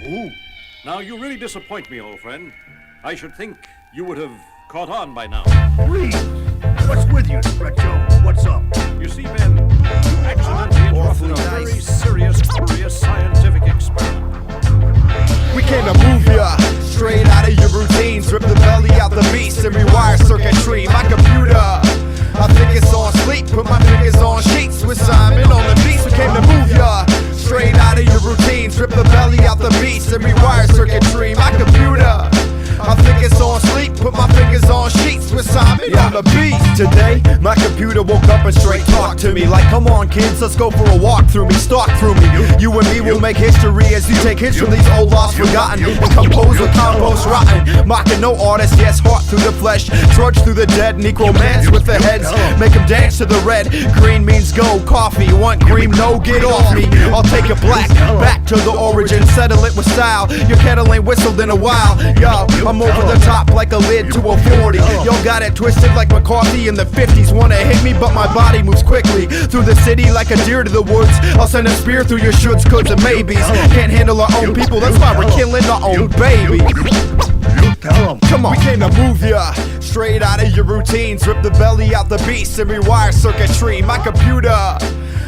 Ooh. Now, you really disappoint me, old friend. I should think you would have caught on by now. Please. What's with you, Red Joe? What's up? You see, Ben, you accidentally interrupted a very serious scientific experiment. We came to move ya straight out of your routines, rip the belly out the beast and rewire circuitry. My computer, I think it's on sleep. Put my fingers on sheets with Psymun on the beats. We came to move ya straight out of your routines, rip the belly out the beast and rewire circuitry. My computer, I think it's on sleep. Put my fingers on sheets with Psymun on the beat. Today, my computer woke up and straight talked to me like, come on kids, let's go for a walk through me, stalk through me. You and me will make history as you take hits from these old lost forgotten and compose with compost rotten. Mocking no artist, yes, heart through the flesh. Trudge through the dead, necromance with the heads. Make them dance to the red. Green means go, coffee, want cream, no, get off me. I'll take it black, back to the origin, settle it with style. Your kettle ain't whistled in a while. Yo, I'm over the top like a lid to a 40. Yo, got it twisted like McCarthy in the 50s. Wanna hit me, but my body moves quickly through the city like a deer to the woods. I'll send a spear through your shoulds, coulds, and maybes. Can't handle our own people, that's why we're killing our own babies. Come on, we came to move ya straight out of your routines, rip the belly out the beast and rewire circuitry. My computer,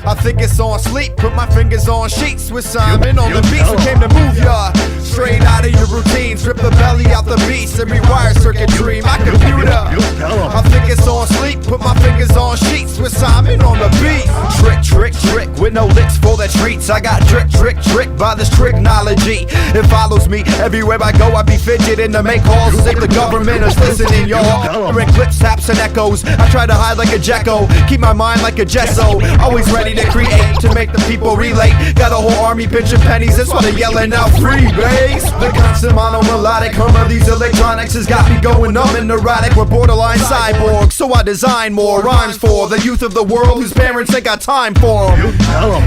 I think it's on sleep. Put my fingers on sheets with Psymun on the beats. We came to move ya straight out of your routines, rip the belly out the beast and rewire circuitry. My computer, I think it's on sleep. Put my fingers on sheets with Psymun on the beat. Trick with no licks for the treats. I got trick by this tricknology. It follows me everywhere I go. I be fidgeting to make calls as if the government is listening, y'all. Hearing clips, taps, and echoes. I try to hide like a gecko, keep my mind like a gesso. Always ready to create, to make the people relate. Got a whole army pinching pennies, that's why they're yelling out free base. The constant mono-melodic hum of these electronics has got me going numb and neurotic. We're borderline cyborgs, so I design more rhymes for the youth of the world whose parents ain't got time for them.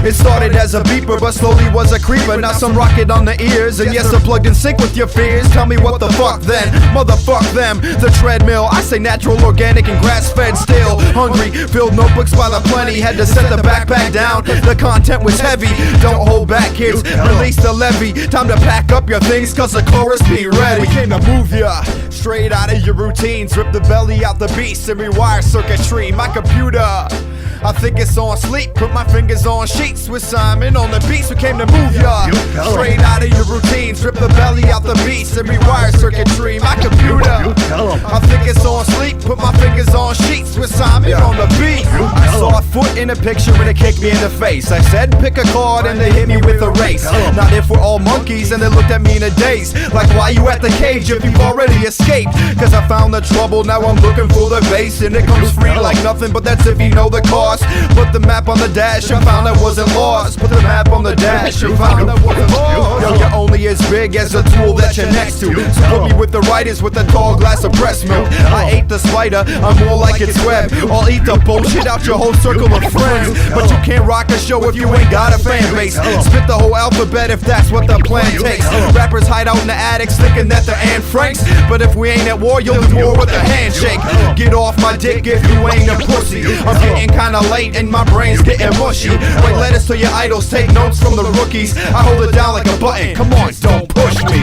It started as a beeper, but slowly was a creeper. Now some rocket on the ears, and yes, I'm plugged in sync with your fears. Tell me what the fuck then, motherfuck them. The treadmill, I say natural, organic, and grass-fed. Still hungry, filled notebooks by the plenty. Had to set the backpack down, the content was heavy. Don't hold back, kids, release the levy. Time to pack up your things, cause the chorus be ready. We came to move ya straight out of your routines, rip the belly out the beast and rewire circuitry. My computer, I think it's on sleep. Put my fingers on sheets with Psymun on the beats. We came to move ya straight out of your routines, rip the belly out the beast and rewire circuitry. My computer, I think it's on sleep. Put my fingers on sheets with Psymun on the beat. I saw a foot in a picture and it kicked me in the face. I said pick a card and they hit me with a race. Not if we're all monkeys, and they looked at me in a daze like, why you at the cage if you've already escaped? Cause I found the trouble, now I'm looking for the base. And it comes free like nothing, but that's if you know the cost. Put the map on the dash and found I wasn't lost. Put the map on the dash and found I wasn't lost. Yo, you're only as big as the tool that you're next to. So put me with the writers with a tall glass of breast milk. I ate the spider, I'm more like its web. I'll eat the bullshit out your whole circle of friends, but you can't rock a show if you ain't got a fan base. Spit the whole alphabet if that's what the plan takes. Rappers hide out in the attics thinking that they're Anne Franks, but if we ain't at war, you'll do war with a handshake. Get off my dick if you ain't a pussy. I'm getting kinda late and my brain's getting mushy. Write letters to your idols, take notes from the rookies. I hold it down like a button, come on, don't push me.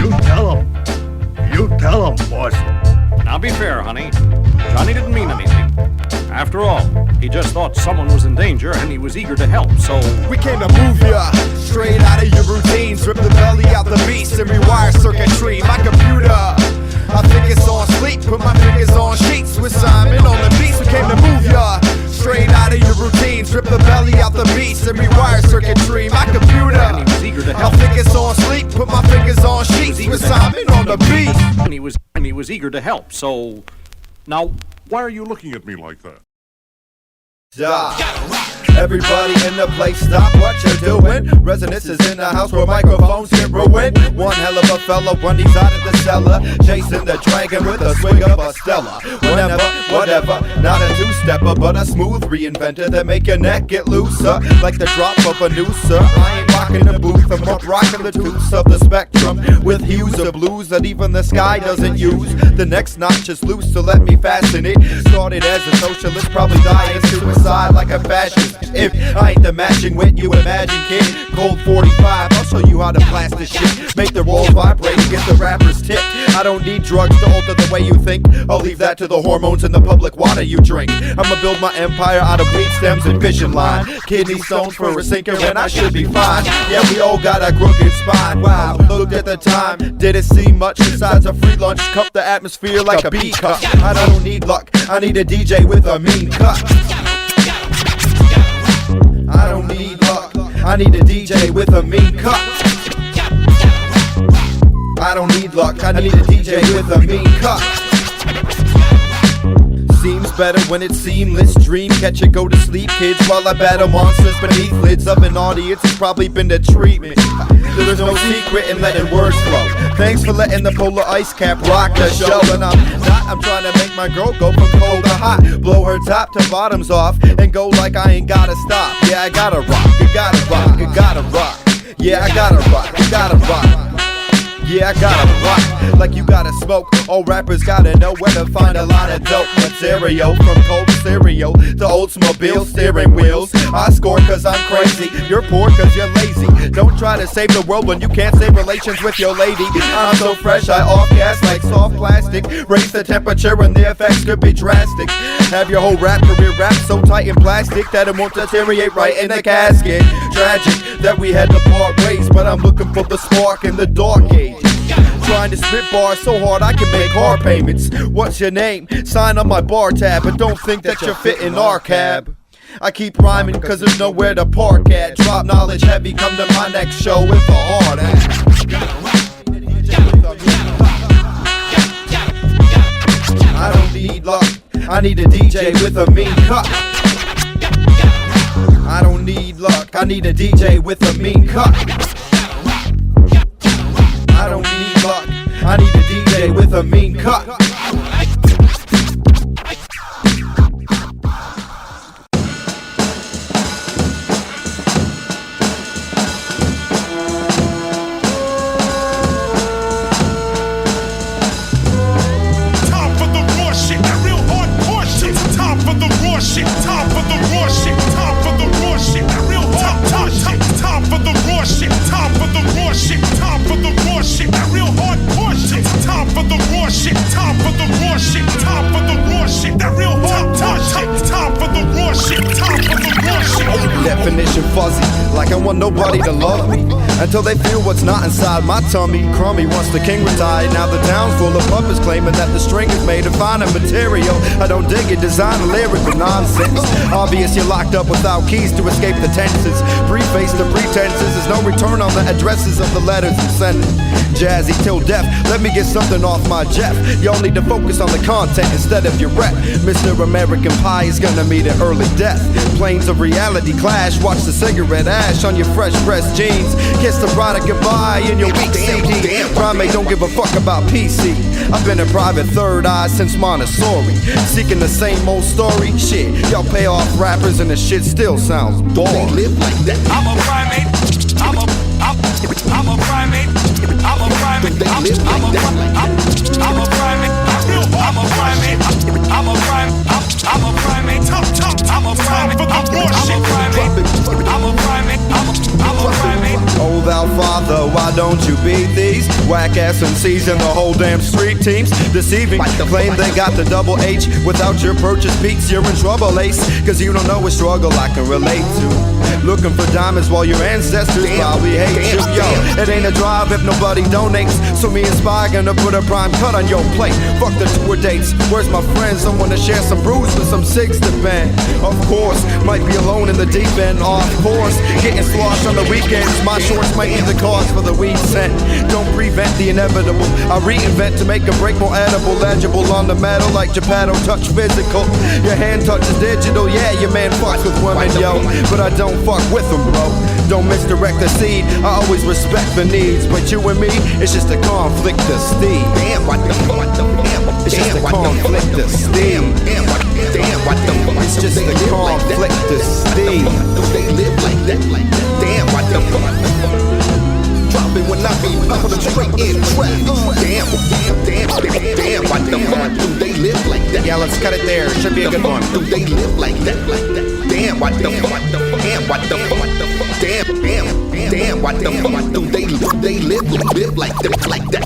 You tell him, boss. Now be fair, honey. Johnny didn't mean anything. After all, he just thought someone was in danger and he was eager to help, so... We came to move ya straight out of your routines, rip the belly out the beast and rewire circuitry. My computer, I think it's on sleep. Put my fingers on sheets with Psymun on the beats. We came to move ya straight out of your routines, rip the belly out the beast and rewire circuitry. My computer, I think it's on sleep. Put my fingers on sheets with Psymun on the beat. And he was eager to help, so... Now, why are you looking at me like that? Everybody in the place, stop what you're doing. Resonance is in the house where microphones get ruined. One hell of a fella runs out of the cellar, chasing the dragon with a swig of a Stella. Whenever, whatever, not a two-stepper, but a smooth reinventor that make your neck get looser, like the drop of a noose, sir. I ain't rocking the booth. I'm up rocking the tooths of the spectrum with hues of blues that even the sky doesn't use. The next notch is loose, so let me fasten it. Started as a socialist, probably die in suicide like a fascist. If I ain't the matching wit you imagine, kid. Cold 45, I'll show you how to blast this shit. Make the rolls vibrate and get the rappers tipped. I don't need drugs to alter the way you think. I'll leave that to the hormones in the public water you drink. I'ma build my empire out of weed stems and vision line. Kidney stones for a sinker and I should be fine. Yeah, we all got a crooked spine. Wow, looked at the time, did it seem much besides a free lunch? Cup the atmosphere like a B cup. I don't need luck, I need a DJ with a mean cut. I don't need luck, I need a DJ with a mean cut. I don't need luck, I need a DJ with a mean cut. Seems better when it's seamless. Dream, catch it, go to sleep, kids, while I battle monsters beneath lids of an audience. It's probably been the treatment. There is no secret in letting words flow. Thanks for letting the polar ice cap rock the show. And I'm trying to make my girl go from cold to hot. Blow her top to bottoms off and go like I ain't gotta stop. Yeah, I gotta rock, you gotta rock, you gotta rock. Yeah, I gotta rock, you gotta rock. Yeah, I gotta rock like you gotta smoke. All rappers gotta know where to find a lot of dope material. From cold cereal to Oldsmobile steering wheels. I score cause I'm crazy, you're poor cause you're lazy. Don't try to save the world when you can't save relations with your lady. I'm so fresh, I off-gas like soft plastic. Raise the temperature and the effects could be drastic. Have your whole rap career wrapped so tight in plastic that it won't deteriorate right in the casket. Tragic that we had to part ways, but I'm looking for the spark in the dark age. Trying to spit bars so hard I can make car payments. What's your name? Sign on my bar tab, but don't think that you're fitting our cab. I keep rhyming cause there's nowhere to park at. Drop knowledge heavy, come to my next show with a hard ass. I don't need luck, I need a DJ with a mean cut. I don't need luck, I need a DJ with a mean cut. I don't need luck, I need a DJ with a mean cut. Time for the raw shit, that real hardcore shit. Time for the raw shit, time for the raw shit, time for the raw shit, that real hardcore shit. Time for the raw shit, time for the raw shit, time for the raw shit, that real hardcore shit. Time for the raw shit, time for the raw shit, time for the raw shit, that real hardcore shit. Time for the raw shit, time for the raw shit. Definition fuzzy, like I want nobody to love me until they feel what's not inside my tummy. Crummy once the king retired, now the town's full of puppets claiming that the string is made of finer material. I don't dig it, design a lyrical nonsense. Obvious you're locked up without keys to escape the tenses. Preface the pretenses, there's no return on the addresses of the letters you send. Jazzy till death, let me get something off my Jeff. Y'all need to focus on the content instead of your rep. Mr. American Pie is gonna meet an early death. Planes of reality clash, watch the cigarette ash on your fresh pressed jeans. Kiss the product goodbye in your weak CD. Prhym8 don't give a fuck about PC. I've been a private third eye since Montessori, seeking the same old story. Shit, y'all pay off rappers and the shit still sounds boring. They live like that. I'm a Prhym8. I'm a Prhym8. I'm a Prhym8. I'm a Prhym8. I'm a Prhym8. I'm a Prhym8. I'm a Prhym8. I'm a Prhym8. I'm a Prhym8. I'm a Prhym8. I'm a Prhym8. Oh thou father, why don't you beat these whack ass MCs and the whole damn street teams? Deceiving, claim they got the double H. Without your purchase beats, you're in trouble, ace. Cause you don't know a struggle I can relate to. Looking for diamonds while your ancestors probably hate you. Yo, it ain't a drive if nobody donates. So me and Spy gonna put a prime cut on your plate. Fuck the tour dates, where's my friends? I wanna share some brews with some cigs to bend. Of course, might be alone in the deep end. Of course, getting sloshed on the weekends. My shorts might be the cause for the weed scent. Don't prevent the inevitable, I reinvent to make a break more edible. Legible on the metal like Geppetto, touch physical. Your hand touches digital, yeah, your man fucks with women, yo. But I don't fuck with them, bro. Don't misdirect the seed, I always respect the needs. But you and me, it's just a conflict of steeze. Damn, what the fuck? It's just a conflict of steeze. It's just a conflict of steeze. They live like that, like that. Damn. damn, what the fuck? Drop it when I be popping straight in trap. Damn, what the fuck? Do they live like that? Yeah, let's cut it there. It should be a good one. Do they live like that? Damn, what the fuck? Damn, what the fuck? Damn, what the fuck? Do they live like that? Like that?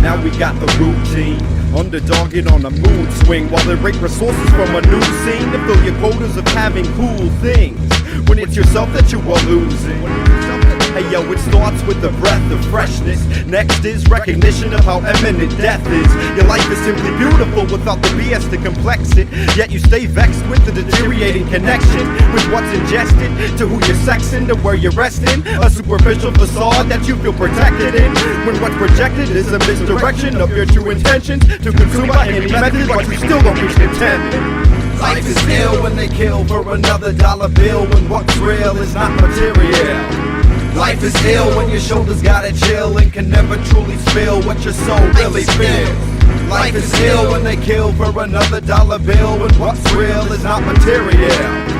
Now we got the routine, underdogging on a mood swing while they rake resources from a new scene to fill your quotas of having cool things. When it's yourself that you are losing. Hey yo, it starts with the breath of freshness. Next is recognition of how imminent death is. Your life is simply beautiful without the BS to complex it. Yet you stay vexed with the deteriorating connection with what's ingested, to who you're sexing, to where you're resting. A superficial facade that you feel protected in, when what's projected is a misdirection of your true intentions to consume by any method, but you still don't reach intent. Life is ill when they kill for another dollar bill, when what's real is not material. Life is ill when your shoulders gotta chill and can never truly spill what your soul really feels. Life is ill when they kill for another dollar bill, when what's real is not material.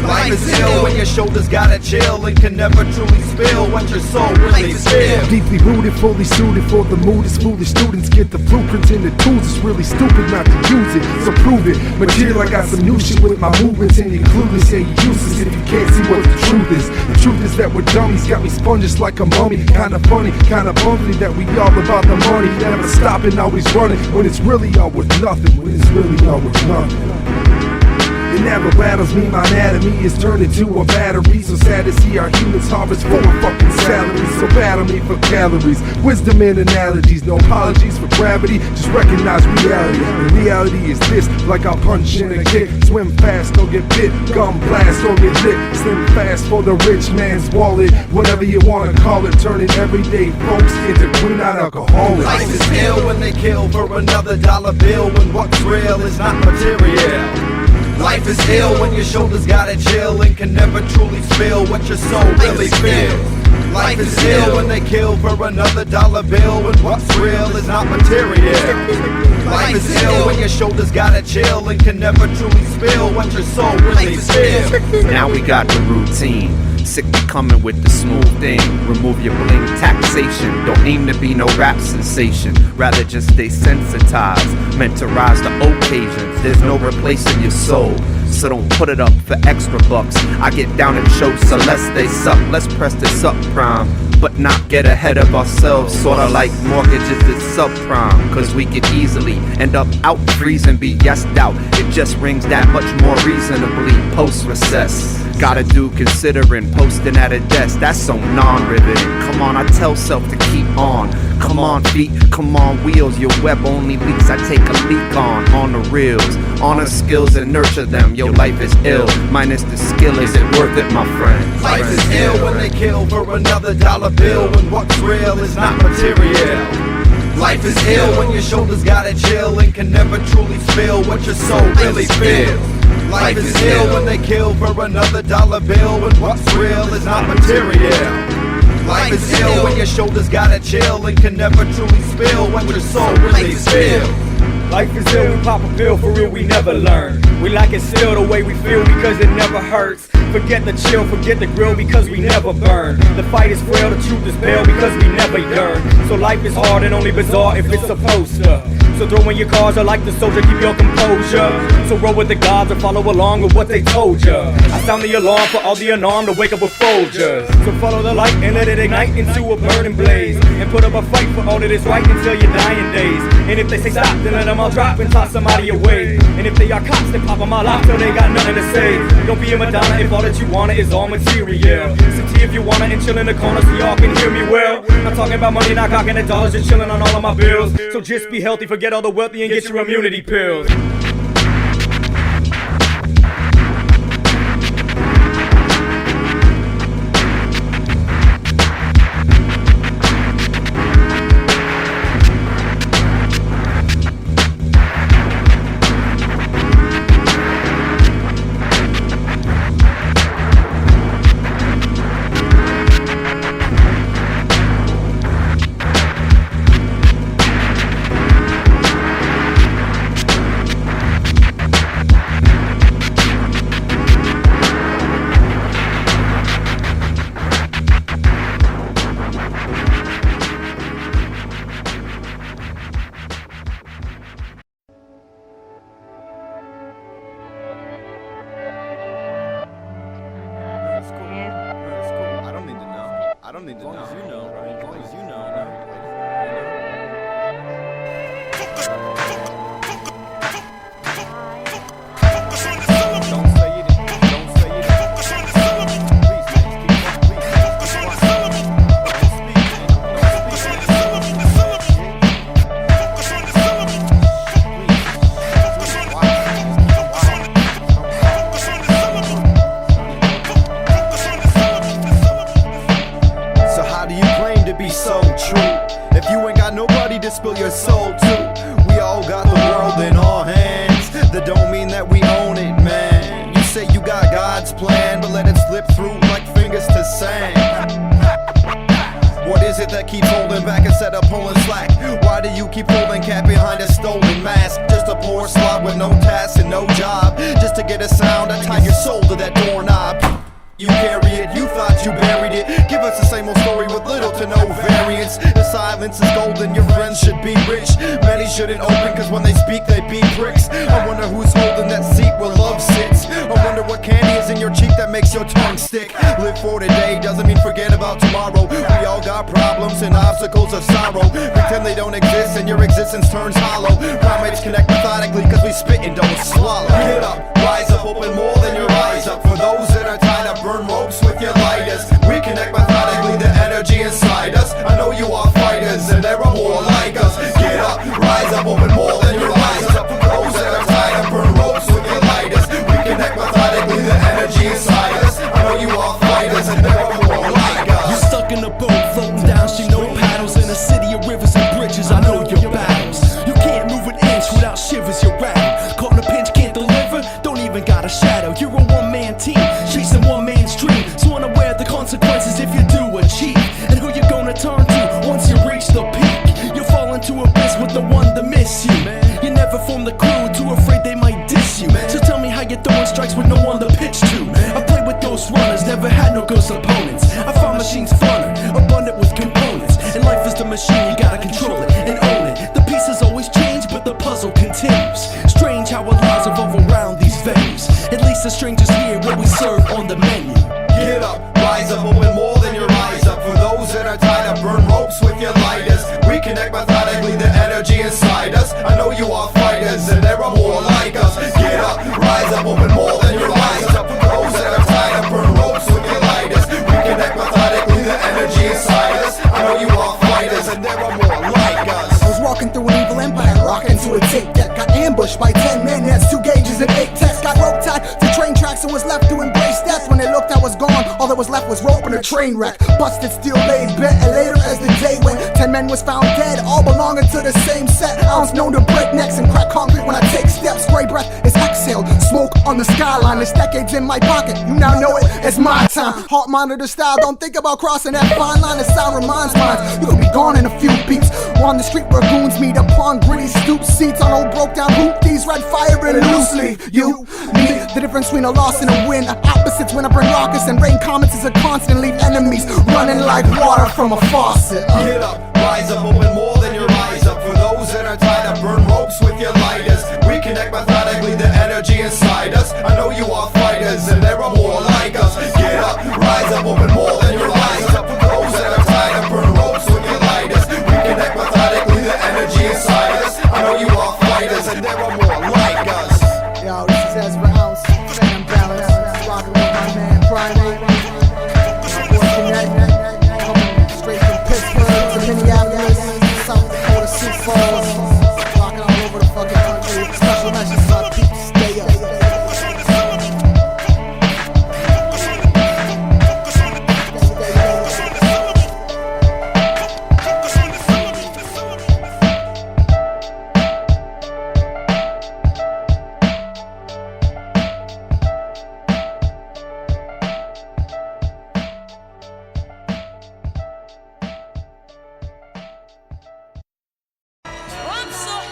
Life is ill when your shoulders gotta chill and can never truly spill what your soul really feels. Deeply rooted, fully suited for the mood is foolish. Students get the blueprints and the tools. It's really stupid not to use it, so prove it. Material, I got some new shit with my movements, and you're clueless, yeah, you're useless if you can't see what the truth is. The truth is that we're dummies, got me sponges like a mummy. Kinda funny, kinda bumpy that we all about the money. Never stopping, always running, when it's really all worth nothing. When it's really all worth nothing. It never rattles me, my anatomy is turned into a battery. So sad to see our humans harvest for a fucking salary. So battle me for calories, wisdom and analogies. No apologies for gravity, just recognize reality. And reality is this, like I punch in a kick. Swim fast or get bit, gun blast or get lit. Slim fast for the rich man's wallet. Whatever you wanna call it, turning everyday folks into green-eyed alcoholics. Life is ill when they kill for another dollar bill, when what's real is not material. Life is ill when your shoulders gotta chill and can never truly spill what your soul really feels. Life is ill when they kill for another dollar bill, when what's real is not material. Life is ill when your shoulders gotta chill and can never truly spill what your soul really feels. Now we got the routine. Sick be coming with the smooth thing. Remove your bling taxation. Don't aim to be no rap sensation. Rather just stay sensitized. Meant to rise to occasions. There's no replacing your soul. So don't put it up for extra bucks. I get down and show, so let's stay suck. Let's press this up prime, but not get ahead of ourselves. Sorta like mortgages is subprime, cause we could easily end up out freezing, be yesed out. It just rings that much more reasonably post-recess. Gotta do considering posting at a desk, that's so non-riveting. Come on, I tell self to keep on. Come on feet, come on wheels. Your web only leaks, I take a leak on the reels. Honor skills and nurture them, your life is ill. Minus the skill, is it worth it, my friend? Life is ill when they kill for another dollar bill, when what's real is not material. Life is ill when your shoulders gotta chill and can never truly spill what your soul really feels. Life is ill when they kill for another dollar bill, when what's real is not material. Life is ill when your shoulders gotta chill and can never truly spill what your soul really feels. Life is ill, we pop a pill, for real we never learn. We like it still the way we feel because it never hurts. Forget the chill, forget the grill because we never burn. The fight is frail, the truth is pale because we never yearn. So life is hard and only bizarre if it's supposed to. So throw in your cards, or like the soldier, keep your composure. So roll with the gods or follow along with what they told ya. I sound the alarm for all the unarmed to wake up with Folgers. So follow the light and let it ignite into a burning blaze. And put up a fight for all that is right until your dying days. And if they say stop, then let them all drop and toss somebody away. And if they are cops, then pop them all out till they got nothing to say. Don't be a Madonna if all that you want is all material. Sit tea if you wanna and chill in the corner so y'all can hear me well. Not talking about money, not cocking the dollars, just chilling on all of my bills. So just be healthy, forget all the wealthy and get your immunity pills. need to know. As long as you know, right? As long as you know. Don't say you didn't. Don't say you didn't. Please, man, keep going. Please, So how do you claim to be so true if you ain't got nobody to spill your soul to? We all got the world in our hands. That don't mean that we own it, man. You say you got God's plan, but let it slip through like fingers to sand. What is it that keeps holding back instead of pulling slack? Why do you keep holding cat behind a stolen mask? Just a poor slob with no task and no job, just to get a sound and tie your soul to that doorknob. You carry it, you thought you buried it. Give us the same old story with little to no variance. The silence is golden, your friends should be rich. Many shouldn't open, cause when they speak they be pricks. I wonder who's holding that seat where love sits. I wonder what candy is in your cheek that makes your tongue stick. Live for today doesn't mean forget about tomorrow. We all got problems and obstacles of sorrow. Pretend they don't exist and your existence turns hollow. Prhym8s connect methodically cause we spit and don't swallow. Get up, rise up, open more than your eyes up. For those that are tied up, burn ropes with your lighters. We connect methodically the energy inside us. I know you are fighters and there are more like us. Get up, rise up, open more than your eyes up. For those that are tied up, burn ropes with your lighters. We connect methodically the energy inside us. I know you are fighters and there are more like us. You're stuck in a boat, floating down, she no paddles. In a city of rivers and bridges, I know your battles. You can't move an inch without shivers, you're rattled. Caught in a pinch, can't deliver, don't even got a shadow. You're a one-man team, chasing one man's dream. So unaware of the consequences if you do achieve. And who you gonna turn to once you reach the peak? You'll fall into abyss with the one to miss you. You never form the crew, too afraid they might diss you. So tell me how you're throwing strikes with no one to pitch to. I played with ghost runners, never had no ghost opponents. I found machines funner, abundant with components. And life is the machine, you gotta control it and own it. The pieces always change, but the puzzle continues. Strange how our lives evolve around these venues. At least the strangers hear what we serve on the menu. Get up, rise up, open more than your eyes up. For those that are tied up, burn ropes with your lighters. We connect methodically the energy inside us. I know you are fighters and there are more like us. Get up, rise up, open more than your eyes up. For those that are tied up, burn ropes with your lighters. We connect methodically the energy inside us. I know you are fighters and there are more like us. I was walking through an evil empire, rocking to a tape deck. Got ambushed by 10 men, that's 2 gauges and 8 texts. Got rope tied to train tracks and was left to embrace death. When they looked, I was gone, all that was left was rope and a train wreck. Busted steel laid bent, and later as the day went, 10 men was found dead, all belonging to the same set. Ounce known to break necks and crack concrete when I take steps. Spray breath is exhaled, smoke on the skyline. This decade's in my pocket, you now know it, it's my time. Heart monitor style, don't think about crossing that fine line. The sound reminds mine, you could be gone in a few beats. On the street where goons meet upon gritty stoop seats. On old broke down hoop, these red fire and loose leaf. You, me, the difference between a loss and a win. Opposites when I bring rockets and rain comets is a constant. Leave enemies running like water from a faucet. Get up, rise up, open more than your eyes up. For those that are tied up, burn ropes with your lighters. We connect methodically the energy inside us. I know you are fighters and there are more like us. Get up, rise up, open more than your eyes up. For those that are tied up, burn ropes with your lighters. We connect methodically the energy inside us. I know you are fighters and there are more like us. Yo, this is Ezrah Ounce, Phantom Balance, rockin' with my man Prhym8. Straight from Pittsburgh to Minneapolis, South Dakota, Sioux Falls, rockin' all over the fucking country. Special message to my people, stay up.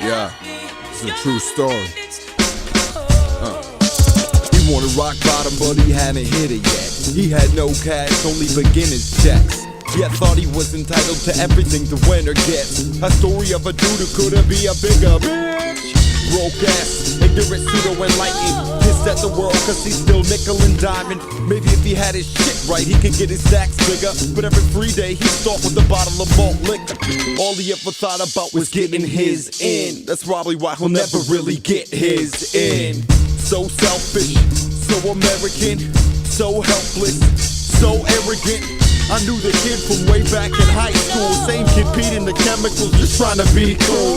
Yeah, it's a true story. He wanted rock bottom, but he hadn't hit it yet. He had no cash, only beginner's checks. Yet thought he was entitled to everything the winner gets. A story of a dude who couldn't be a bigger bitch. Broke ass, ignorant, pseudo enlightened. His upset the world cause he's still nickel and diamond. Maybe if he had his shit right, he could get his stacks bigger. But every free day he'd start with a bottle of malt liquor. All he ever thought about was getting his in. That's probably why he'll never really get his in. So selfish, so American, so helpless, so arrogant. I knew the kid from way back in high school. Same kid peed in the chemicals, just trying to be cool.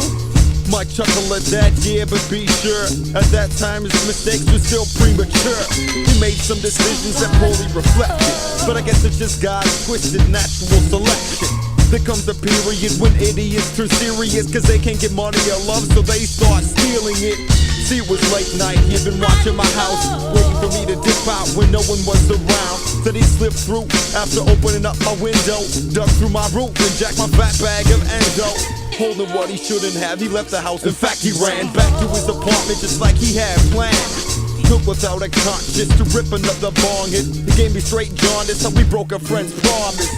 Might chuckle at that, yeah, but be sure at that time his mistakes were still premature. He made some decisions that poorly reflected, but I guess it's just God's twisted natural selection. There comes a period when idiots turn serious cause they can't get money or love, so they start stealing it. See, it was late night, he'd been watching my house, waiting for me to dip out when no one was around. Then he slipped through after opening up my window, dug through my roof and jacked my fat bag of endo. Holding what he shouldn't have, he left the house. In fact, he ran back to his apartment just like he had planned. Took without a conscience to rip another bong hit. He gave me straight jaundice, how we broke a friend's promise.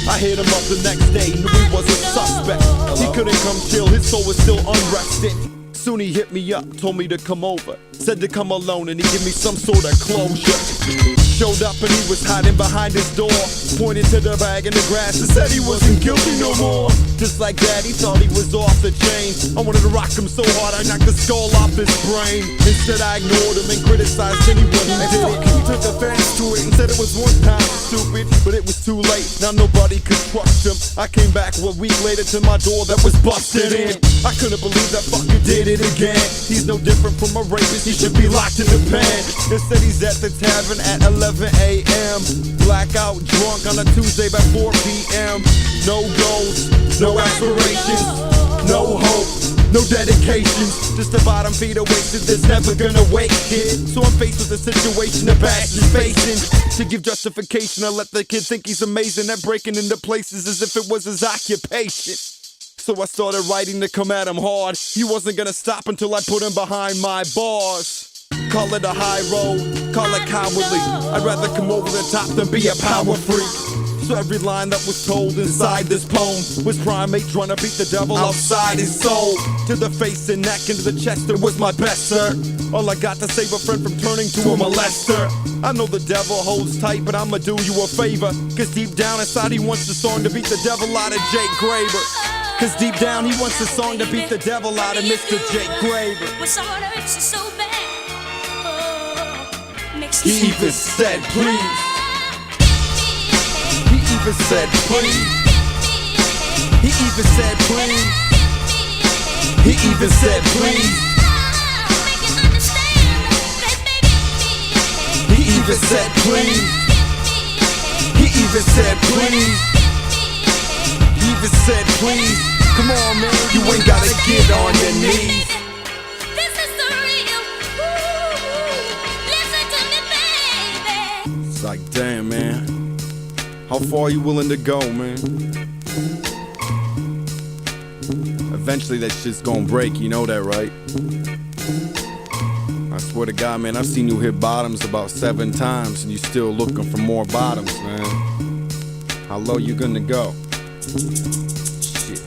I hit him up the next day, knew he was a suspect. He couldn't come chill, his soul was still unrested. Soon he hit me up, told me to come over. Said to come alone and he'd give me some sort of closure. Showed up and he was hiding behind his door, pointed to the bag in the grass and said he wasn't guilty no more. Just like that, he thought he was off the chain. I wanted to rock him so hard I knocked the skull off his brain. Instead I ignored him and criticized anyone who did it. He took offense to it and said it was one time stupid, but it was too late, now nobody could trust him. I came back a week later to my door that was busted in. I couldn't believe that fucker did it again. He's no different from a rapist, he should be locked in the pen. Instead he's at the tavern at 11 a.m. Blackout drunk on a Tuesday by 4 p.m. No goals, no aspirations, no hope, no dedication. Just a bottom feeder wasted that's never gonna wake, kid. So I'm faced with a situation the bash is facing. To give justification, I let the kid think he's amazing at breaking into places as if it was his occupation. So I started writing to come at him hard. He wasn't gonna stop until I put him behind my bars. Call it a high road, call it cowardly. I'd rather come over the top than be a power freak. So every line that was told inside this poem was Prhym8 trying to beat the devil outside his soul. To the face and neck, into the chest, it was my best, sir. All I got to save a friend from turning to a molester. I know the devil holds tight, but I'ma do you a favor. Cause deep down inside he wants the song to beat the devil out of Jake Graver. Cause deep down he wants the song to beat the devil out of Mr. Jake Graver. He even said please. He even said please. He even said please. He even said please. He even said please. He even said please. He even said please. Come on man, you ain't gotta get on your knees. It's like, damn, man. How far are you willing to go, man? Eventually that shit's gonna break, you know that, right? I swear to God, man, I've seen you hit bottoms about 7 times and you still looking for more bottoms, man. How low you gonna go? Shit.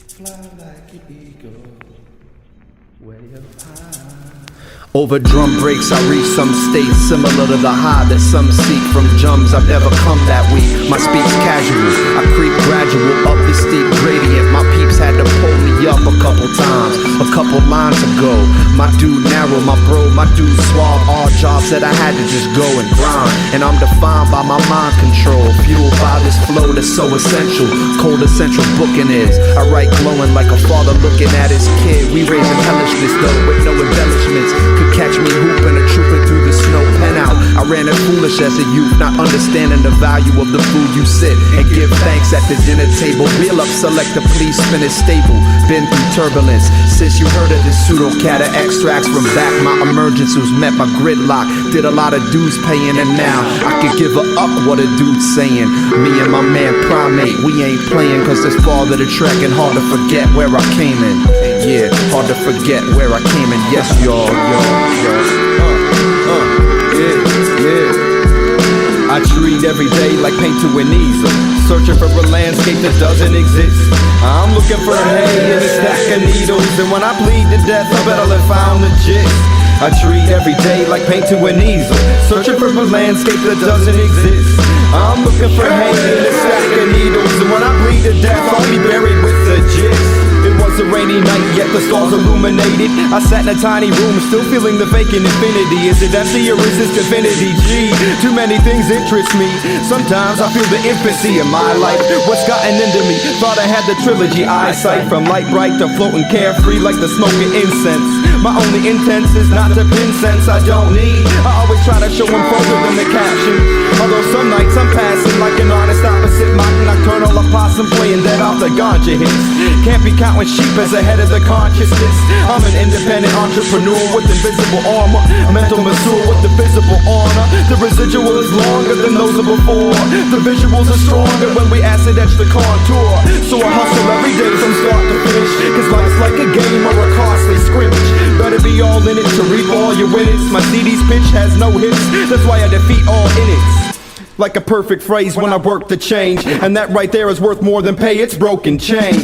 Fly like an eagle, way up high. Over drum breaks I reach some state similar to the high that some seek from jums. I've never come that weak, my speech casual. I creep gradual up the steep gradient. My peeps had to pull me up a couple times, a couple lines ago. My dude narrow, my bro, my dude suave. All jobs that I had to just go and grind. And I'm defined by my mind control, fueled by this flow that's so essential. Cold essential booking is, I write glowing like a father looking at his kid. We raising hellishness though with no embellishments. Could catch me hooping or trooping through the snow pen out. I ran it foolish as a youth, not understanding the value of the food you sit and give thanks at the dinner table. Wheel up, select the please, spin it stable. Been through turbulence since you heard of this pseudo cat of extracts from back. My emergence was met by gridlock. Did a lot of dues paying, and now I could give a up what a dude's saying. Me and my man Prhym8, we ain't playing cause it's farther to trek and hard to forget where I came in. Yeah, hard to forget where I came in. Yes, y'all. Yeah. I I treat every day like paint to an easel, searching for a landscape that doesn't exist. I'm looking for hay in a stack of needles, and when I bleed to death, I bet I'll have found the gist. I treat every day like paint to an easel, searching for a landscape that doesn't exist. I'm looking for hay in a stack of needles, and when I bleed to death, I'll be buried with the gist. It was a rainy night, yet the stars illuminated. I sat in a tiny room, still feeling the vacant infinity. Is it empty or is this divinity? Gee, too many things interest me. Sometimes I feel the infancy of my life. What's gotten into me? Thought I had the trilogy eyesight, from light bright to floating carefree like the smoke of incense. My only intent is not to pin sense I don't need. I always try to show them further than the caption. Although some nights I'm passing like an honest opposite, mocking nocturnal opossum playing dead off the ganja hits. Can't be counting sheep as the head of the consciousness. I'm an independent entrepreneur with invisible armor, mental mature with the visible honor. The residual is longer than those of before. The visuals are stronger when we acid etch the contour. So I hustle every day from start to finish, cause life's like a game or a costly scrimmage. Better be all in it to reap all your winnings. My CD's pitch has no hits, that's why I defeat all innings. Like a perfect phrase when I work the change, and that right there is worth more than pay. It's broken chains.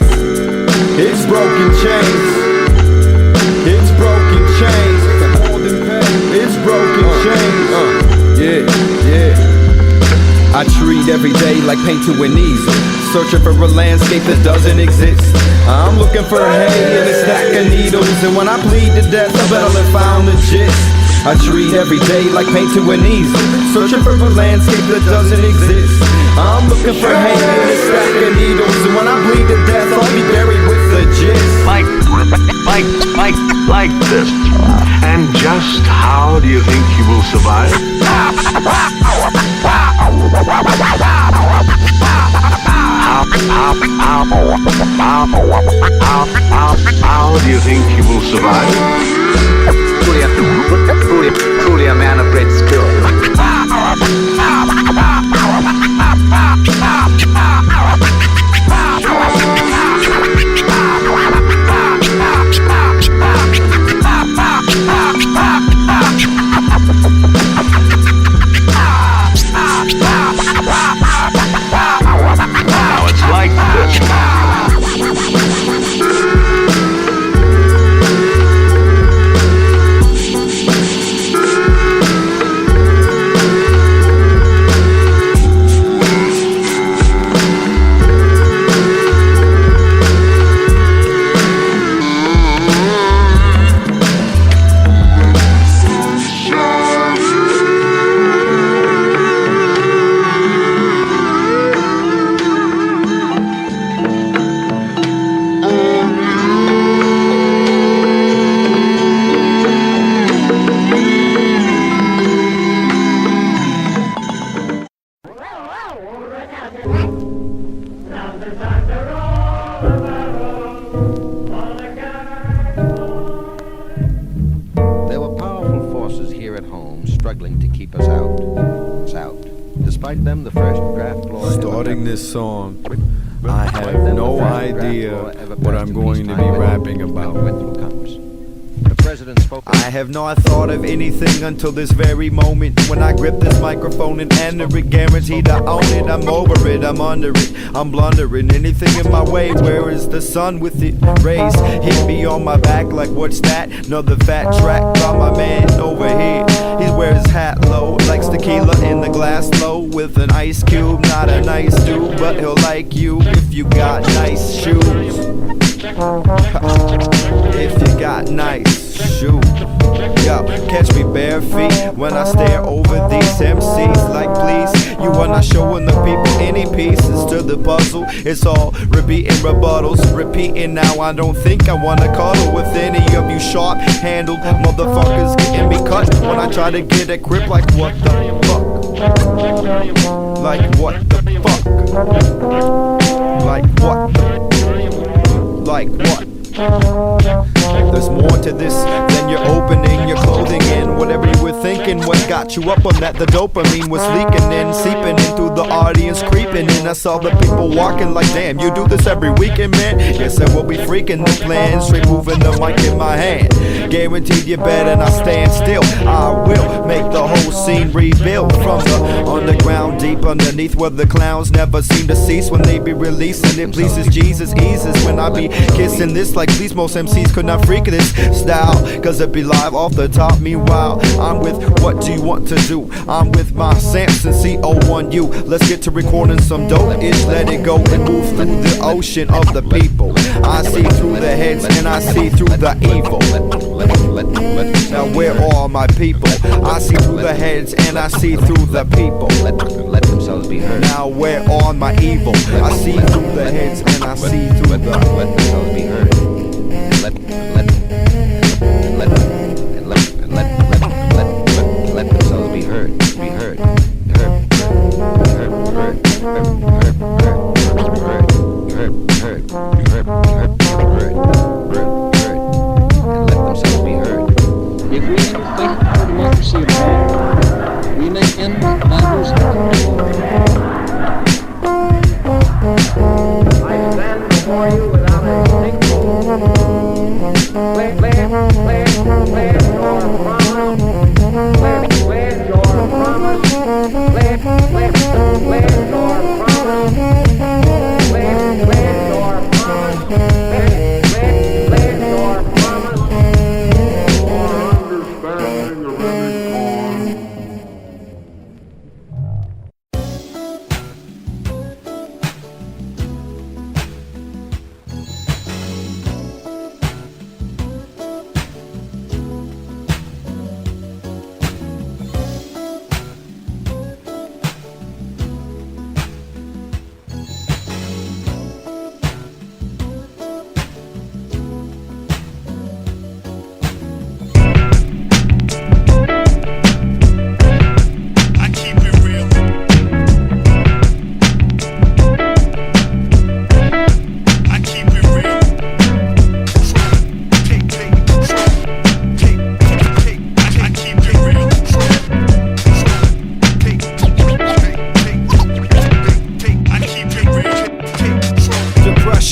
It's broken chains. It's broken chains. More than pay. It's broken chains. Yeah. I treat every day like paint to an easel, searching for a landscape that doesn't exist. I'm looking for hay in a stack of needles, and when I bleed to death, I bet I'll have found the gist. I treat every day like paint to an easel, searching for a landscape that doesn't exist. I'm looking for hay in a stack of needles, and when I bleed to death, I'll be buried with the gist. Like this. And just how do you think you will survive? How do you think you will survive? Truly a man of great skill. Now it's like this. There were powerful forces here at home struggling to keep us out. Despite them, the first draft law... Starting this song, I have no idea what I'm going to be rapping about. I have not thought of anything until this very moment, when I grip this microphone and enter it, guaranteed I own it. I'm over it, I'm under it, I'm blundering. Anything in my way, where is the sun with it raised? Hit me on my back like what's that? Another fat track by my man over here. He wears his hat low, likes tequila in the glass low, with an ice cube. Not a nice dude, but he'll like you if you got nice shoes. If you got nice shoes. Yo, catch me bare feet when I stare over these MCs like please. You are not showing the people any pieces to the puzzle. It's all repeating rebuttals, repeating now. I don't think I wanna cuddle with any of you sharp-handled motherfuckers getting me cut when I try to get a grip. Like what the fuck? Like what the fuck? Like what? Like what? There's more to this than and you're opening your clothing in. Whatever you were thinking, what got you up on that? The dopamine was leaking in, seeping in through the audience, creeping in. I saw the people walking like, damn, you do this every weekend, man. Yes, I will be freaking the plan, straight moving the mic in my hand. Guaranteed you better not stand still. I will make the whole scene rebuild from the underground, deep underneath, where the clowns never seem to cease. When they be releasing it pleases Jesus, eases when I be kissing this like please. Most MCs could not freak this style, cause it be live off the top. Meanwhile, I'm with what do you want to do? I'm with my Samson CO1U. Let's get to recording some dope ish. Let it go and move through the ocean of the people. I see through the heads and I see through the evil. Now where are my people? I see through the heads and I see through the people. Let themselves be heard. Now where are my evil? I see through the heads and I see through the. Let themselves be heard. Let themselves be heard. Be heard. If we have a faith for democracy at all, we may end matters of control. I stand before you without hesitation. Pledge your promise. Pledge your promise. Pledge your promise. Pledge your promise. Pledge your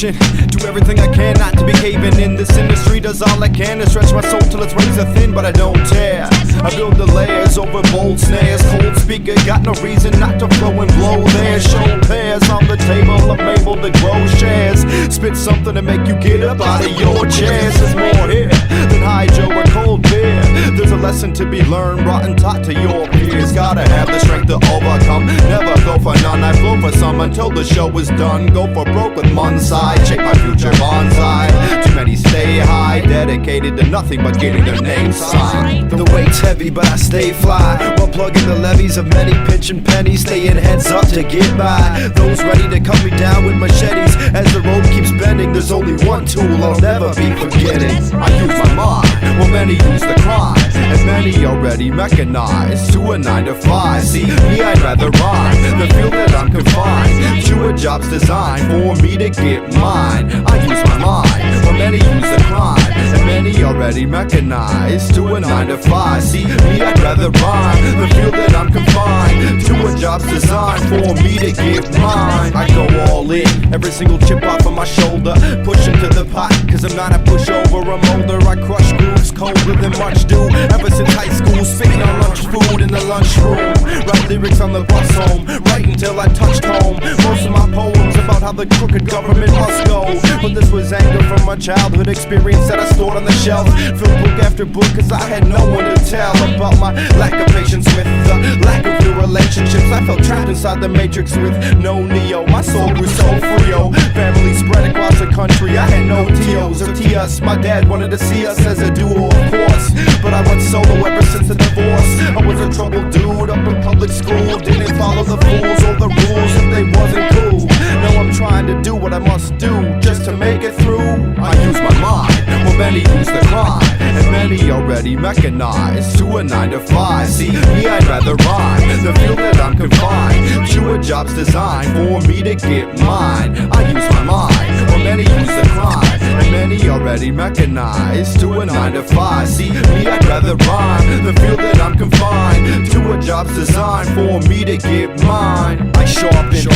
Do everything I can not to be caving in. This industry does all I can to stretch my soul till it's razor thin, but I don't tear. I build the layers over bold snares. Cold speaker, got no reason not to flow and blow there. Show pairs on the table, I'm able to grow shares. Spit something to make you get up out of your chairs. There's more here than hydro or cold beer. There's a lesson to be learned, brought and taught to your peers. Gotta have the strength to overcome. Never go for none, I flow for some until the show is done. Go for broke with one side, shake my future bonsai. Too many stay high, dedicated to nothing but getting their name signed. The weight's heavy, but I stay fly while plugging the levees of many pitching pennies. Staying heads up to get by. Those ready to cut me down with machetes. As the road keeps bending, there's only one tool I'll never be forgetting. I use my mind, while many use the crime, and many already mechanized to a 9 to 5. See, me, I'd rather rhyme than feel that I'm confined to a job's designed for me to get mine. I use my mind, while many use the crime, and many already mechanized to a 9 to 5. See, me, I'd rather rhyme than feel that I'm confined to a job's designed for me to get mine. I go all in, every single chip off of my shoulder, push into the pot, cause I'm not a pushover, I'm older. I crush grooves colder than much do. Ever since high school, spitting on lunch food in the lunchroom. Write lyrics on the bus home, right until I touched home. Most of my poems about how the crooked government must go. But this was anger from my childhood experience that I stored on the shelf. Filled book after book cause I had no one to tell about my lack of patience with the lack of real relationships. I felt trapped inside the matrix with no Neo. My soul grew so free, oh. Family spread across the country, I had no T.O.s or T.us. My dad wanted to see us as a duo, of course, but I went solo ever since the divorce. I was a troubled dude up in public school, didn't follow the fools or the rules if they wasn't cool. Now I'm trying to do what I must do just to make it through. I use my mind, well many use the crime, and many already mechanized to a 9 to 5. See, me, I'd rather rhyme than feel that I'm confined to a job's designed for me to get mine. I use my mind, well many use the crime, and many already already mechanized to a 9 to 5. See me, I'd rather rhyme than feel that I'm confined to a job's designed for me to get mine. I sharpen,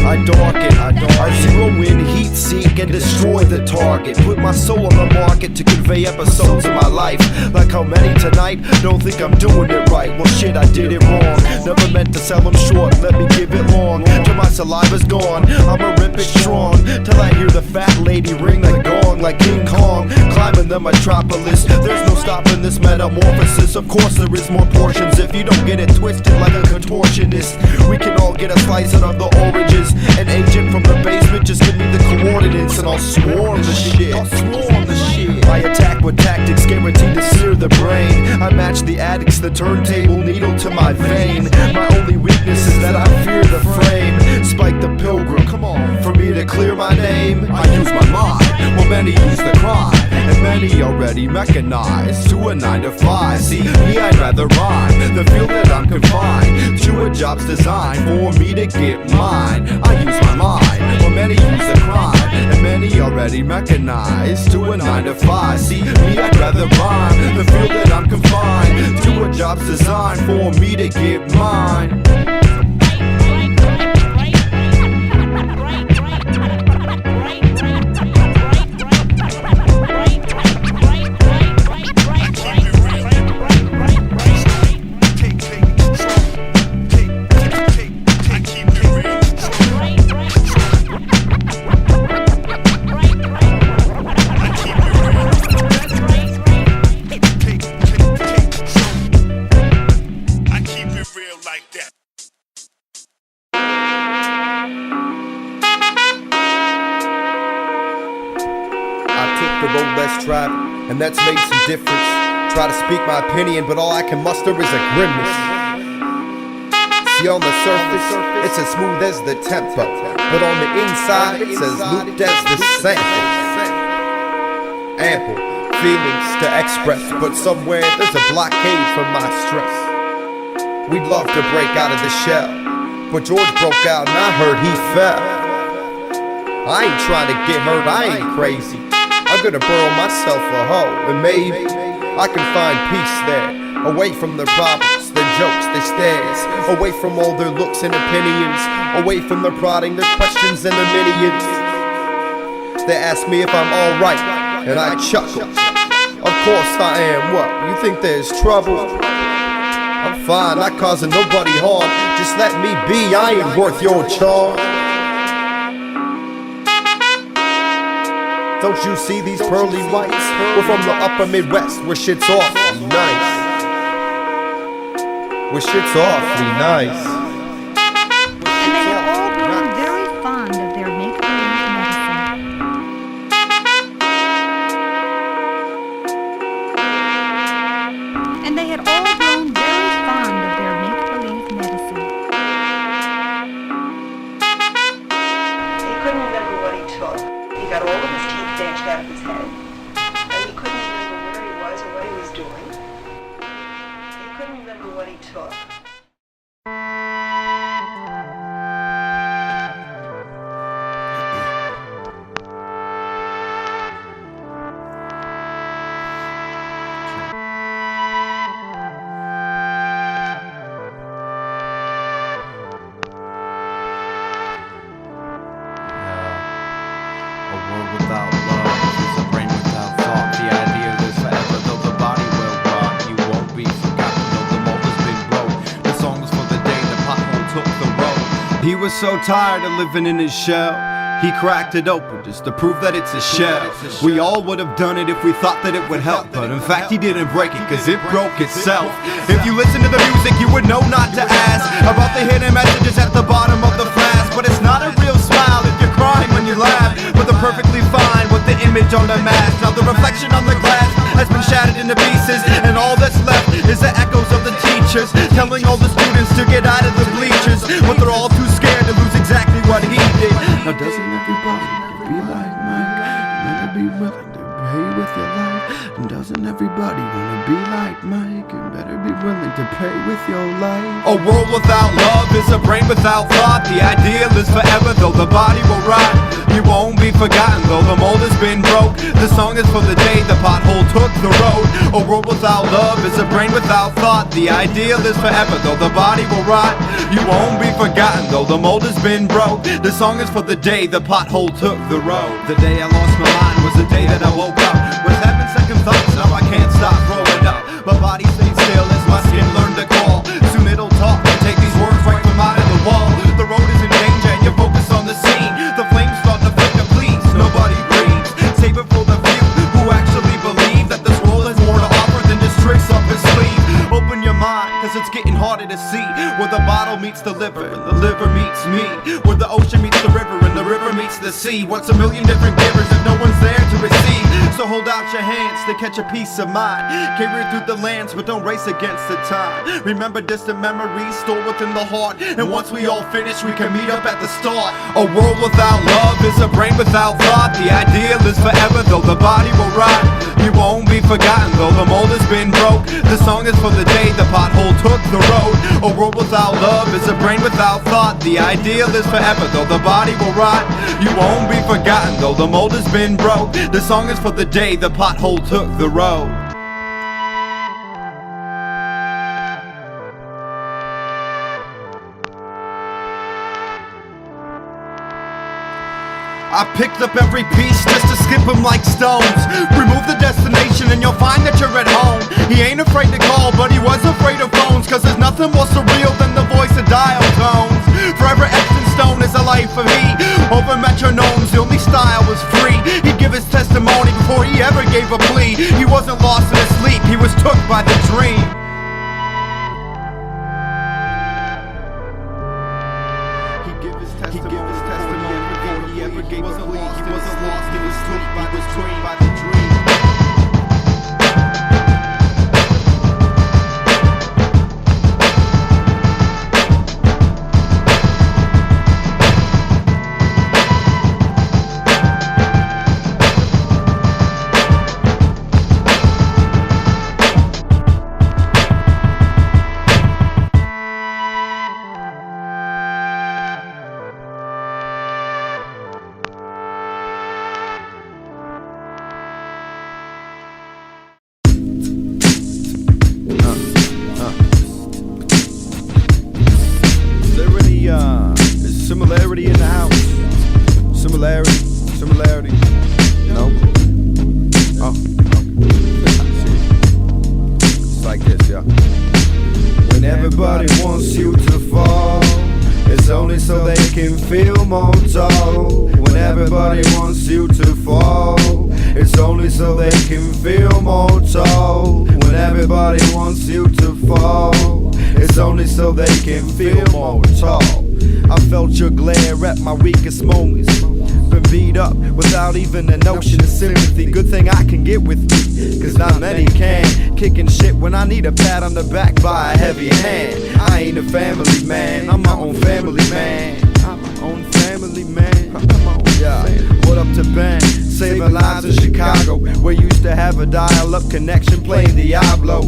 I darken, I zero in, heat seek, and destroy the target. Put my soul on the market to convey episodes of my life. Like how many tonight don't think I'm doing it right. Well shit, I did it wrong. Never meant to sell them short, let me give it long. Till my saliva's gone, I'ma rip it strong. Till I hear the fat lady ring the gong like King Kong, climbing the metropolis. There's no stopping this metamorphosis. Of course there is more portions if you don't get it twisted like a contortionist. We can all get a slice out of the oranges. An agent from the basement, just give me the coordinates and I'll swarm the shit. I attack with tactics guaranteed to sear the brain. I match the addicts, the turntable needle to my vein. My only weakness is that I fear the frame. Spike the pilgrim, come on, for me to clear my name. I use my mind, well many use the crime, and many already mechanized to a 9 to 5. See me, I'd rather rhyme than feel that I'm confined to a job's designed for me to get mine. I use my mind, well many use the crime, and many already mechanized to a 9 to 5. See me, I'd rather rhyme than feel that I'm confined to a job's designed for me to get mine. And that's made some difference. Try to speak my opinion, but all I can muster is a grimace. See, on the surface, it's as smooth as the tempo, but on the inside, it's as looped as the sample. Ample feelings to express, but somewhere there's a blockade from my stress. We'd love to break out of the shell, but George broke out and I heard he fell. I ain't trying to get hurt, I ain't crazy. I'm gonna burrow myself a hole, and maybe I can find peace there. Away from their problems, their jokes, their stares. Away from all their looks and opinions. Away from their prodding, their questions and their minions. They ask me if I'm alright, and I chuckle. Of course I am, what? You think there's trouble? I'm fine, not causing nobody harm. Just let me be, I ain't worth your charm. Don't you see these pearly whites? We're from the upper Midwest where shit's awfully nice. Where shit's awfully nice. And they had all grown very fond of their make-believe medicine. And they had all grown very fond of their make-believe medicine. He couldn't remember what he took. He got all of his teeth dashed out of his head, and he couldn't remember where he was or what he was doing. He couldn't remember what he took. He was so tired of living in his shell, he cracked it open just to prove that it's a shell. We all would have done it if we thought that it would help, but in fact he didn't break it cause it broke itself. If you listen to the music you would know not to ask about the hidden messages at the bottom of the flask. But it's not a real smile if you're crying when you laugh, but they're perfectly fine with the image on the mask. Now the reflection on the glass has been shattered into pieces, and all that's left is the echoes of the teachers telling all the students to get out of the bleachers, but they're all too scared to lose exactly what he did. Now doesn't everybody be like Mike? Better be willing to pay with your life. And doesn't everybody wanna be like Mike? You better be willing to pay with your life. A world without love is a brain without thought. The ideal is forever, though the body will rot. You won't be forgotten, though the mold has been broke. The song is for the day the pothole took the road. A world without love is a brain without thought. The ideal is forever, though the body will rot. You won't be forgotten, though the mold has been broke. The song is for the day the pothole took the road. The day I lost my mind was the day that I woke up with having second thoughts. Now I can't stop growing up. My body stays still as my skin learned to call. Soon it'll talk and take these words right from out of the wall. The road is in danger and you're focused on the scene. The flames start to flicker, please, nobody breathes. Save it for the few who actually believe that this world has more to offer than just tricks up his sleeve. Open your mind, cause it's getting harder to see. Where the bottle meets the liver, and the liver meets me. Where the ocean meets the river, and the river meets the sea. What's a million different givers if no one's there to receive? So hold out your hands to catch a peace of mind. Carry through the lands, but don't race against the time. Remember distant memories stored within the heart. And once we all finish, we can meet up at the start. A world without love is a brain without thought. The ideal is forever, though the body will rot. You won't be forgotten, though the mold has been broke. The song is for the day the pothole took the road. A world without love is a brain without thought. The ideal is forever, though the body will rot. You won't be forgotten, though the mold has been broke. The song is for the day the pothole took the road. I picked up every piece just to skip them like stones. Remove the destination and you'll find that you're at home. He ain't afraid to call, but he was afraid of phones. Cause there's nothing more surreal than the voice of dial tones. Forever etched in stone is a life of he. Over metronomes, the only style was free. He'd give his testimony before he ever gave a plea. He wasn't lost in his sleep, he was took by the dream. He gave his testimony before he ever gave a plea. He wasn't lost, he was took by the dream. Similarity in the house. Similarity. No? Oh. It's like this, yeah. When everybody wants you to fall, it's only so they can feel more tall. When everybody wants you to fall, it's only so they can feel more tall. When everybody wants you to fall, it's only so they can feel more tall. I felt your glare at my weakest moments. Been beat up without even a notion of sympathy. Good thing I can get with me, cause not many can. Kicking shit when I need a pat on the back by a heavy hand. I ain't a family man, I'm my own family man. I'm my own family man. Yeah. What up to Ben? Saving lives in Chicago, where you used to have a dial-up connection playing Diablo.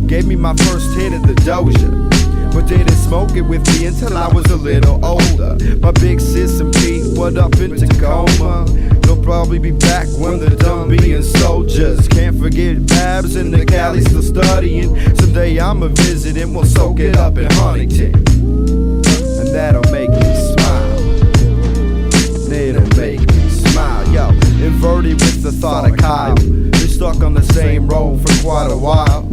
Gave me my first hit of the Doja, but didn't smoke it with me until I was a little older. My big sis and Pete, what up in Tacoma? They'll probably be back when they're done being soldiers. Can't forget Babs in the Cali still studying. Someday I'ma visit and we'll soak it up in Huntington, and that'll make me smile. It'll make me smile, yo. Inverted with the thought of Kyle. Been stuck on the same road for quite a while,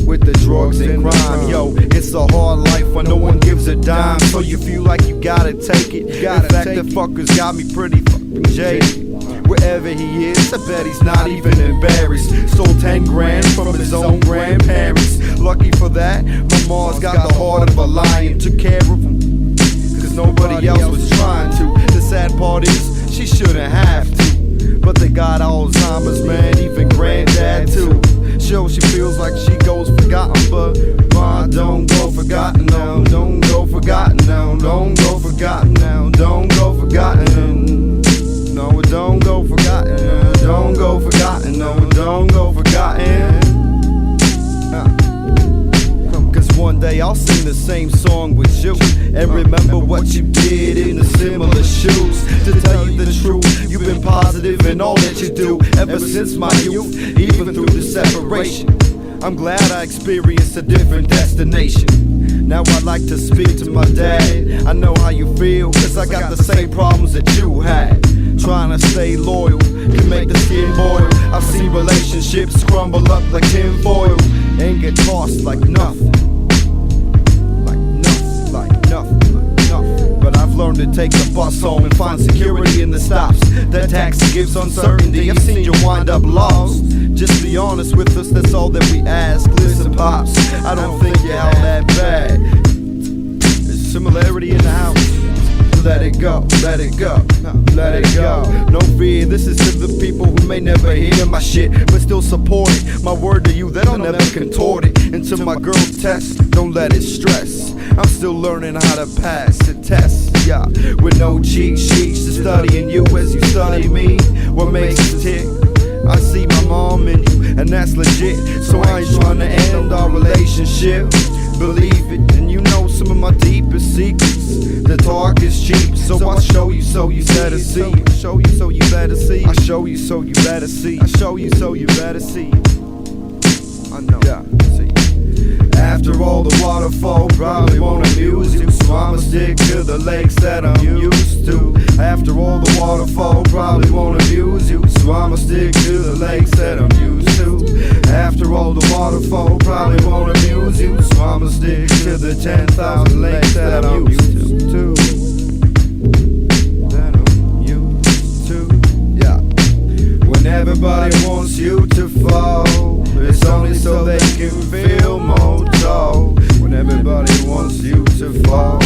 with the drugs and crime, yo. It's a hard life when no one gives a dime, so you feel like you gotta take it. In fact, the fuckers got me pretty fucking jaded. Wherever he is, I bet he's not even embarrassed. Stole 10 grand from his own grandparents. Lucky for that, my mom's got the heart of a lion. Took care of him, cause nobody else was trying to. The sad part is, she shouldn't have to, but they got Alzheimer's, man, even granddad too. Sure, she feels like she goes forgotten, but ma, don't go forgotten now. Don't go forgotten now. Don't go forgotten now. Don't go forgotten. No, don't go forgotten. Don't go forgotten. No, don't go forgotten. Cause one day I'll sing the same song with you and remember what you did in the similar shoes. To tell you the truth, you positive in all that you do. Ever since my youth, even through the separation, I'm glad I experienced a different destination. Now I like to speak to my dad. I know how you feel, cause I got the same problems that you had. Trying to stay loyal can make the skin boil. I've seen relationships crumble up like tinfoil and get tossed like nothing. But I've learned to take the bus home and find security in the stops. That taxi gives uncertainty. I've seen you wind up lost. Just be honest with us, that's all that we ask. Listen, pops, I don't think you're all that bad. There's similarity in the house. Let it go, let it go, let it go. No fear, this is to the people who may never hear my shit, but still support it. My word to you, that I'll never contort it. And to my girl's test, don't let it stress. I'm still learning how to pass the test, yeah. With no cheat sheets, to studying you as you study me. What makes us tick? I see my mom in you, and that's legit. So I ain't trying to end our relationship. Believe it, and you know some of my deepest secrets. The talk is cheap, so I'll show you, so you better see. I show you, so you better see. I show you, so you better see. I show you, so you better see. I know. Yeah, see. After all, the waterfall probably won't amuse you, so I'ma stick to the lakes that I'm used to. After all, the waterfall probably won't amuse you, so I'ma stick to the lakes that I'm used to. After all, the waterfall probably won't amuse you, so I'ma stick to the 10,000 lakes that I'm used to. That I'm used to. Yeah. When everybody wants you to fall, it's only so they can feel more tall. When everybody wants you to fall,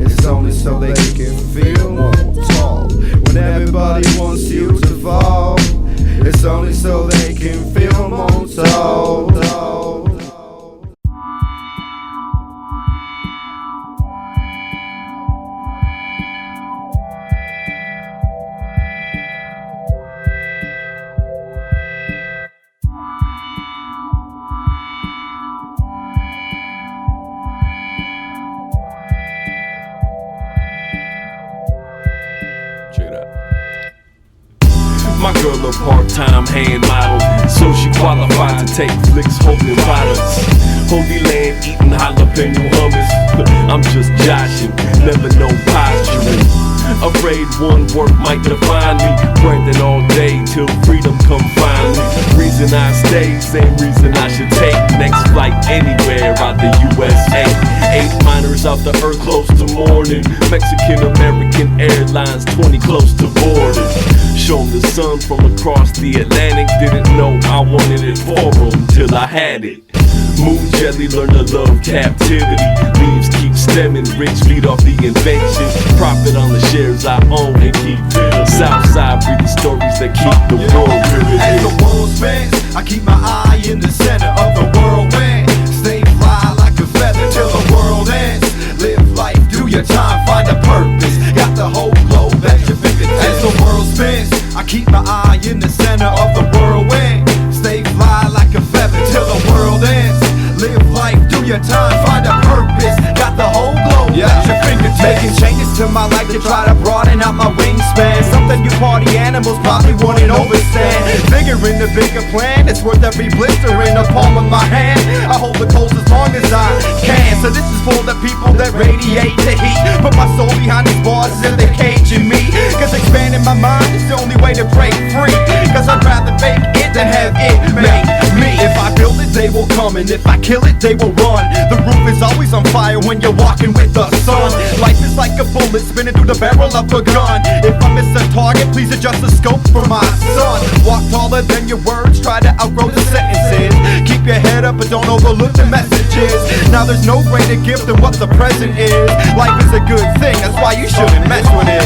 it's only so they can feel more tall. When everybody wants you to fall, it's only so they can feel more tall. My girl a part-time hand model, so she qualified to take flicks holding bottles. Holy land eating jalapeno hummus. I'm just joshing, never no posturing. Afraid one work might define me. Branding all day till freedom come finally. Reason I stay, same reason I should take next flight anywhere out the USA. 8 miners out the earth close to morning. Mexican American Airlines 20 close to boarding. Show 'em the sun from across the Atlantic. Didn't know I wanted it for 'em till I had it. Moon jelly, learn to love captivity. Leaves keep stemming, rich feed off the invention. Profit on the shares I own and keep it. Southside breathing stories that keep the world riveted. As the world spins, I keep my eye in the center of the whirlwind. Stay fly like a feather till the world ends. Live life, do your time, find a purpose. Got the whole globe at your fingertips. As the world spins, I keep my eye in the center of the whirlwind. Stay fly like a feather till the world ends. Live life, do your time, find a purpose. Got the whole globe at your fingertips. Making changes to my life to try to broaden out my wingspan. Something you party animals probably wouldn't overstand. Figuring the bigger plan, it's worth every blister in the palm of my hand. I hold the coals as long as I can. So this is for the people that radiate the heat. Put my soul behind these bars as if they're caging me. Cause expanding my mind is the only way to break free. Cause I'd rather make it than have it make me. If I build it, they will come, and if I kill it, they will run. The roof is always on fire when you're walking with the sun. Life is like a bullet spinning through the barrel of a gun. If I miss a target, please adjust the scope for my son. Walk taller than your words, try to outgrow the sentences. Keep your head up, but don't overlook the messages. Now there's no greater gift than what the present is. Life is a good thing, that's why you shouldn't mess with it.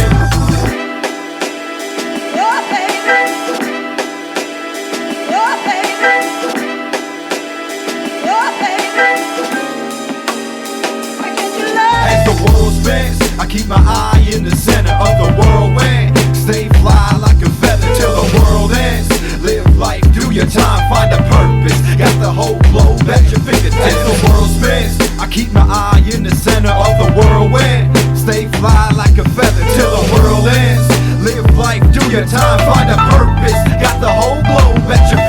As the world spins, I keep my eye in the center of the whirlwind. Stay fly like a feather till the world ends. Live life, do your time, find a purpose. Got the whole globe at your fingertips. As the world spins, I keep my eye in the center of the whirlwind. Stay fly like a feather till the world ends. Live life, do your time. time, find a purpose. Got the whole globe at your